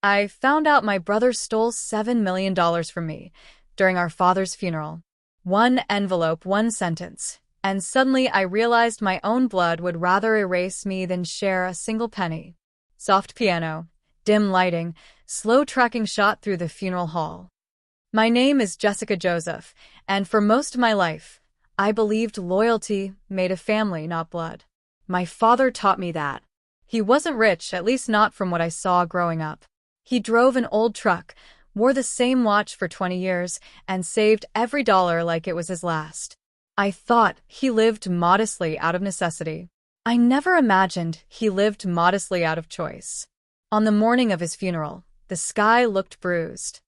I found out my brother stole $7 million from me during our father's funeral. One envelope, one sentence, and suddenly I realized my own blood would rather erase me than share a single penny. Soft piano, dim lighting, slow tracking shot through the funeral hall. My name is Jessica Joseph, and for most of my life, I believed loyalty made a family, not blood. My father taught me that. He wasn't rich, at least not from what I saw growing up. He drove an old truck, wore the same watch for 20 years, and saved every dollar like it was his last. I thought he lived modestly out of necessity. I never imagined he lived modestly out of choice. On the morning of his funeral, the sky looked bruised.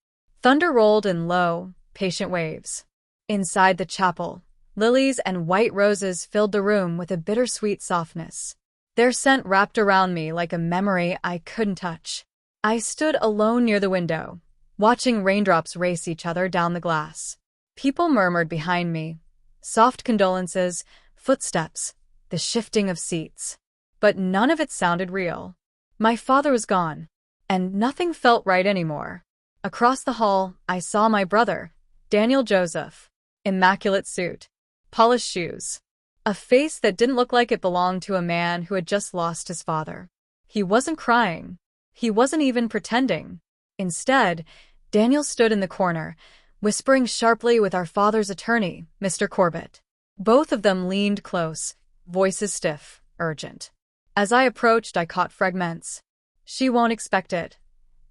Thunder rolled in low, patient waves. Inside the chapel, lilies and white roses filled the room with a bittersweet softness. Their scent wrapped around me like a memory I couldn't touch. I stood alone near the window, watching raindrops race each other down the glass. People murmured behind me, soft condolences, footsteps, the shifting of seats. But none of it sounded real. My father was gone, and nothing felt right anymore. Across the hall, I saw my brother, Daniel Joseph. Immaculate suit, polished shoes, a face that didn't look like it belonged to a man who had just lost his father. He wasn't crying. He wasn't even pretending. Instead, Daniel stood in the corner, whispering sharply with our father's attorney, Mr. Corbett. Both of them leaned close, voices stiff, urgent. As I approached, I caught fragments. She won't expect it.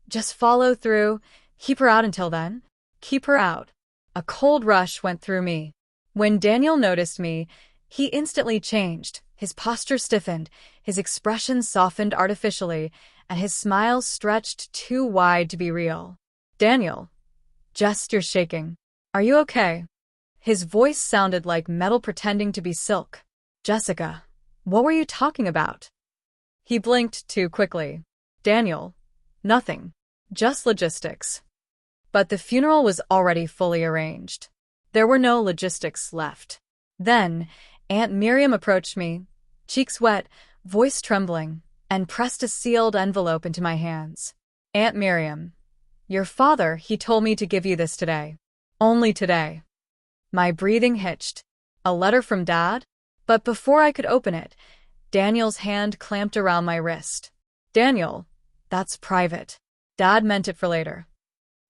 Just follow through. Keep her out until then. Keep her out. A cold rush went through me. When Daniel noticed me, he instantly changed. His posture stiffened, his expression softened artificially, and his smile stretched too wide to be real. Daniel. Jess, you're shaking. Are you okay? His voice sounded like metal pretending to be silk. Jessica, what were you talking about? He blinked too quickly. Daniel. Nothing. Just logistics. But the funeral was already fully arranged. There were no logistics left. Then, Aunt Miriam approached me, cheeks wet, voice trembling, and pressed a sealed envelope into my hands. Aunt Miriam, your father, he told me to give you this today. Only today. My breathing hitched. A letter from Dad? But before I could open it, Daniel's hand clamped around my wrist. Daniel, that's private. Dad meant it for later.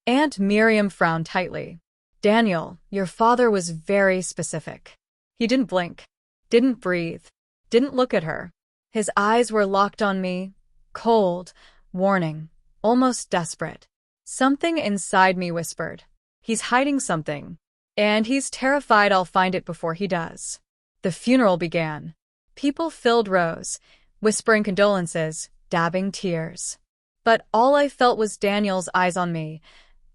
Aunt Miriam frowned tightly. Daniel, your father was very specific. He didn't blink, didn't breathe, didn't look at her. His eyes were locked on me, cold, warning, almost desperate. Something inside me whispered, he's hiding something, and he's terrified I'll find it before he does. The funeral began. People filled rows, whispering condolences, dabbing tears. But all I felt was Daniel's eyes on me,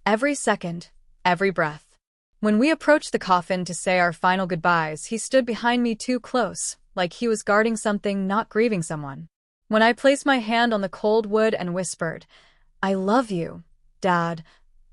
every second, every breath. When we approached the coffin to say our final goodbyes, he stood behind me too close, like he was guarding something, not grieving someone. When I placed my hand on the cold wood and whispered, I love you, Dad,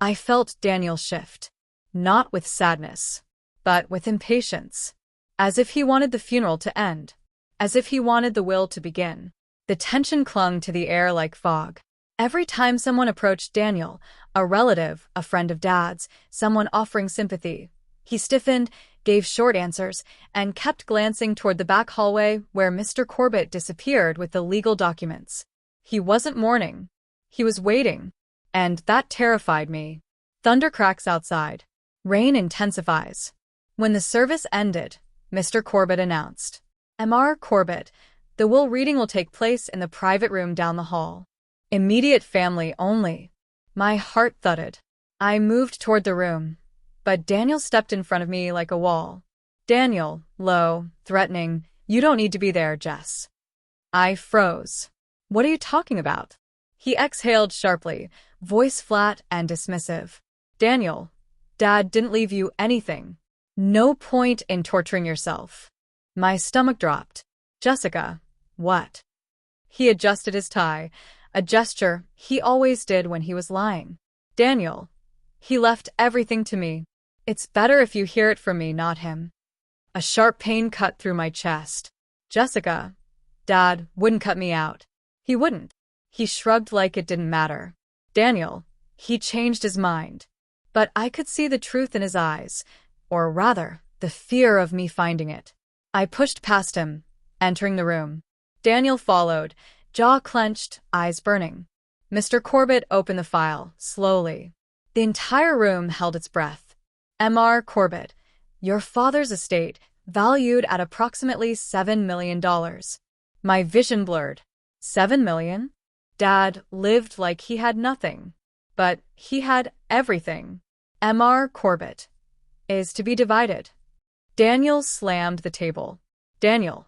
I felt Daniel shift. Not with sadness, but with impatience. As if he wanted the funeral to end. As if he wanted the will to begin. The tension clung to the air like fog. Every time someone approached Daniel, a relative, a friend of Dad's, someone offering sympathy, he stiffened, gave short answers, and kept glancing toward the back hallway where Mr. Corbett disappeared with the legal documents. He wasn't mourning. He was waiting. And that terrified me. Thunder cracks outside. Rain intensifies. When the service ended, Mr. Corbett announced, Mr. Corbett, the will reading will take place in the private room down the hall. Immediate family only. My heart thudded. I moved toward the room, but Daniel stepped in front of me like a wall. Daniel, low, threatening, you don't need to be there, Jess. I froze. What are you talking about? He exhaled sharply, voice flat and dismissive. Daniel, Dad didn't leave you anything. No point in torturing yourself. My stomach dropped. Jessica, what? He adjusted his tie, a gesture he always did when he was lying. Daniel, he left everything to me. It's better if you hear it from me, not him. A sharp pain cut through my chest. Jessica, Dad wouldn't cut me out. He wouldn't. He shrugged like it didn't matter. Daniel, he changed his mind. But I could see the truth in his eyes, or rather, the fear of me finding it. I pushed past him, entering the room. Daniel followed, jaw clenched, eyes burning. Mr. Corbett opened the file, slowly. The entire room held its breath. M.R. Corbett, your father's estate, valued at approximately $7 million. My vision blurred. $7 million? Dad lived like he had nothing. But he had everything. M.R. Corbett is to be divided. Daniel slammed the table. Daniel,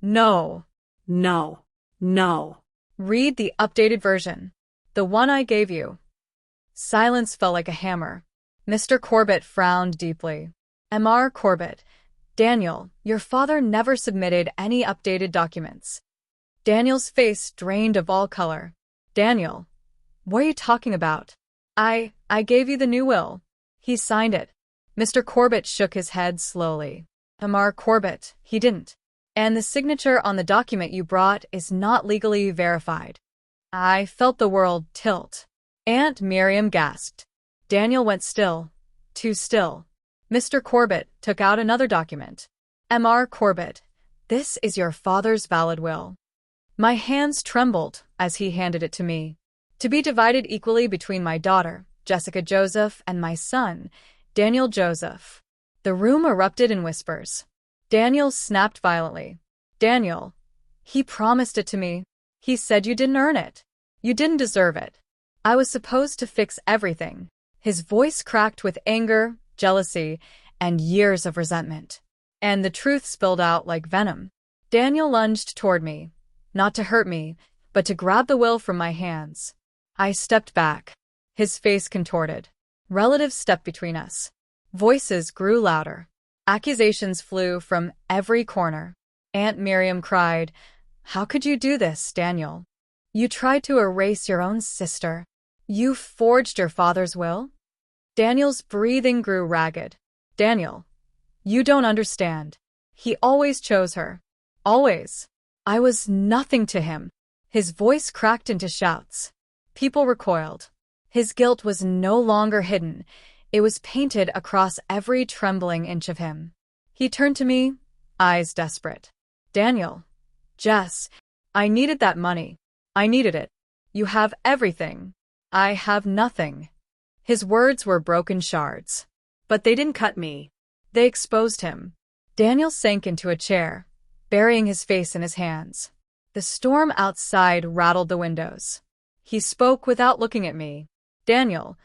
no. No. No. Read the updated version. The one I gave you. Silence fell like a hammer. Mr. Corbett frowned deeply. M.R. Corbett, Daniel, your father never submitted any updated documents. Daniel's face drained of all color. Daniel, what are you talking about? I gave you the new will. He signed it. Mr. Corbett shook his head slowly. M.R. Corbett, he didn't. And the signature on the document you brought is not legally verified. I felt the world tilt. Aunt Miriam gasped. Daniel went still. Too still. Mr. Corbett took out another document. M.R. Corbett, this is your father's valid will. My hands trembled as he handed it to me. To be divided equally between my daughter, Jessica Joseph, and my son, Daniel Joseph. The room erupted in whispers. Daniel snapped violently. Daniel, he promised it to me. He said you didn't earn it. You didn't deserve it. I was supposed to fix everything. His voice cracked with anger, jealousy, and years of resentment. And the truth spilled out like venom. Daniel lunged toward me, not to hurt me, but to grab the will from my hands. I stepped back. His face contorted. Relatives stepped between us. Voices grew louder. Accusations flew from every corner. Aunt Miriam cried, "How could you do this, Daniel? You tried to erase your own sister. You forged your father's will?" Daniel's breathing grew ragged. Daniel, you don't understand. He always chose her. Always. I was nothing to him. His voice cracked into shouts. People recoiled. His guilt was no longer hidden. It was painted across every trembling inch of him. He turned to me, eyes desperate. Daniel, Jess, I needed that money. I needed it. You have everything. I have nothing. His words were broken shards. But they didn't cut me. They exposed him. Daniel sank into a chair, burying his face in his hands. The storm outside rattled the windows. He spoke without looking at me. Daniel,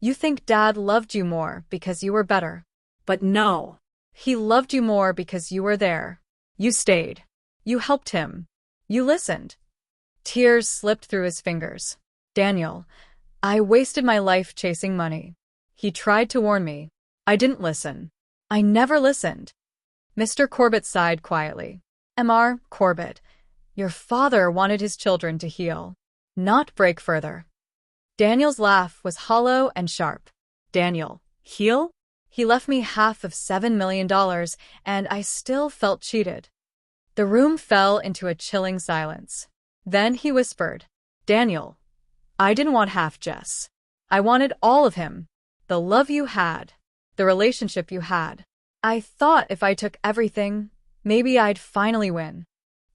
you think Dad loved you more because you were better. But no. He loved you more because you were there. You stayed. You helped him. You listened. Tears slipped through his fingers. Daniel, I wasted my life chasing money. He tried to warn me. I didn't listen. I never listened. Mr. Corbett sighed quietly. M.R. Corbett, your father wanted his children to heal, not break further. Daniel's laugh was hollow and sharp. Daniel, Heal? he left me half of $7 million, and I still felt cheated. The room fell into a chilling silence. Then he whispered, Daniel, I didn't want half, Jess. I wanted all of him. The love you had. The relationship you had. I thought if I took everything, maybe I'd finally win.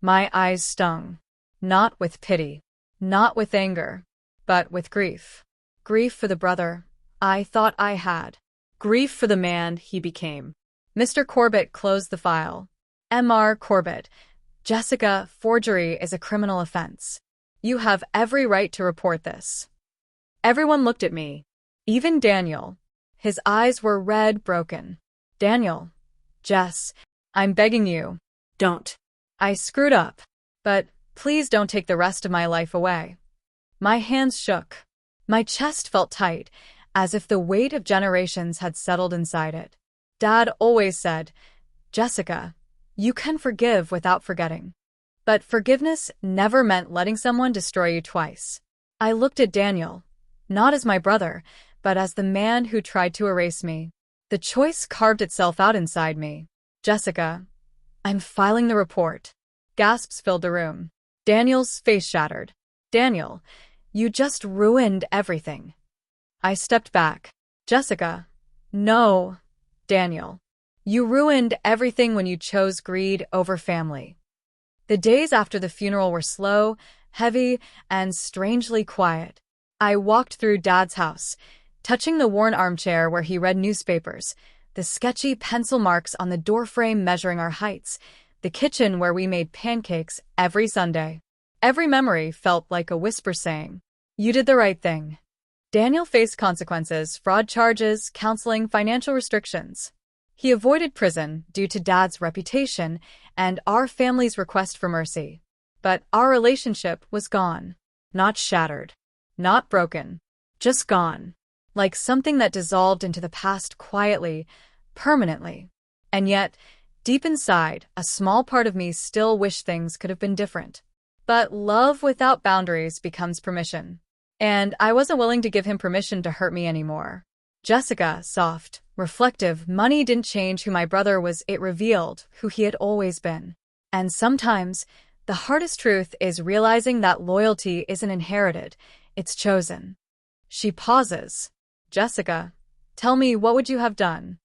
My eyes stung. Not with pity. Not with anger. But with grief. Grief for the brother I thought I had. Grief for the man he became. Mr. Corbett closed the file. M.R. Corbett, Jessica, forgery is a criminal offense. You have every right to report this. Everyone looked at me. Even Daniel. His eyes were red, broken. Daniel, Jess, I'm begging you. Don't. I screwed up. But please don't take the rest of my life away. My hands shook. My chest felt tight, as if the weight of generations had settled inside it. Dad always said, Jessica, you can forgive without forgetting. But forgiveness never meant letting someone destroy you twice. I looked at Daniel, not as my brother, but as the man who tried to erase me. The choice carved itself out inside me. Jessica, I'm filing the report. Gasps filled the room. Daniel's face shattered. Daniel, You just ruined everything. I stepped back. Jessica. No. Daniel. You ruined everything when you chose greed over family. The days after the funeral were slow, heavy, and strangely quiet. I walked through Dad's house, touching the worn armchair where he read newspapers, the sketchy pencil marks on the doorframe measuring our heights, the kitchen where we made pancakes every Sunday. Every memory felt like a whisper saying, "You did the right thing." Daniel faced consequences, fraud charges, counseling, financial restrictions. He avoided prison due to Dad's reputation and our family's request for mercy. But our relationship was gone. Not shattered. Not broken. Just gone. Like something that dissolved into the past quietly, permanently. And yet, deep inside, a small part of me still wished things could have been different. But love without boundaries becomes permission. And I wasn't willing to give him permission to hurt me anymore. Jessica, soft, reflective, money didn't change who my brother was, it revealed who he had always been. And sometimes, the hardest truth is realizing that loyalty isn't inherited, it's chosen. She pauses. Jessica, tell me, what would you have done?